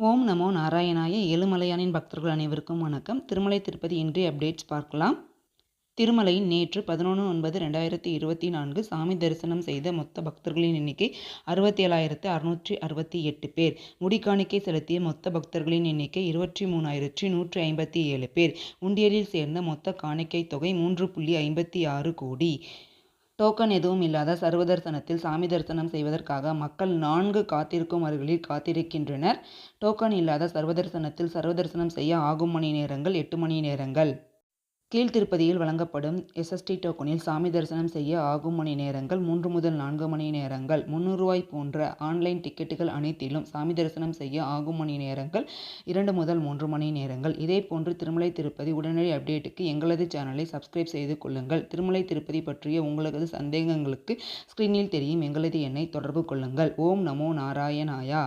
ஓம் நமோ நாராயணாய. ஏழுமலையானின் பக்தர்கள் அனைவருக்கும் வணக்கம். திருமலை திருப்பதி இன்றைய அப்டேட்ஸ் பார்க்கலாம். திருமலையின் நேற்று 11/9/2024 சாமி தரிசனம் செய்த மொத்த பக்தர்களின் எண்ணிக்கை 67,668 பேர். முடிக்காணிக்கை செலுத்திய மொத்த பக்தர்களின் எண்ணிக்கை 23,157 பேர். உண்டியலில் சேர்ந்த மொத்த காணிக்கை தொகை 3.56 கோடி. டோக்கன் எதுவும் இல்லாத சர்வதர்சனத்தில் சாமி தரிசனம் செய்வதற்காக மக்கள் 4 காத்திருக்கும் அறைகளில் காத்திருக்கின்றனர். டோக்கன் இல்லாத சர்வதர்சனத்தில் சர்வதர்சனம் செய்ய ஆகும் மணி நேரங்கள் 8 மணி நேரங்கள். கீழ்த்திருப்பதியில் வழங்கப்படும் எஸ்எஸ்டி டோக்கனில் சாமி தரிசனம் செய்ய ஆகும் மணி நேரங்கள் 3 முதல் 4 மணி நேரங்கள். ரூ. 300 போன்ற ஆன்லைன் டிக்கெட்டுகள் அனைத்திலும் சாமி தரிசனம் செய்ய ஆகும் மணி நேரங்கள் 2 முதல் 3 மணி நேரங்கள். இதேபோன்று திருமலை திருப்பதி உடனடி அப்டேட்டுக்கு எங்களது சேனலை சப்ஸ்கிரைப் செய்து கொள்ளுங்கள். திருமலை திருப்பதி பற்றிய உங்களது சந்தேகங்களுக்கு ஸ்கிரீனில் தெரியும் எங்களது எண்ணை தொடர்பு கொள்ளுங்கள். ஓம் நமோ நாராயணாயா.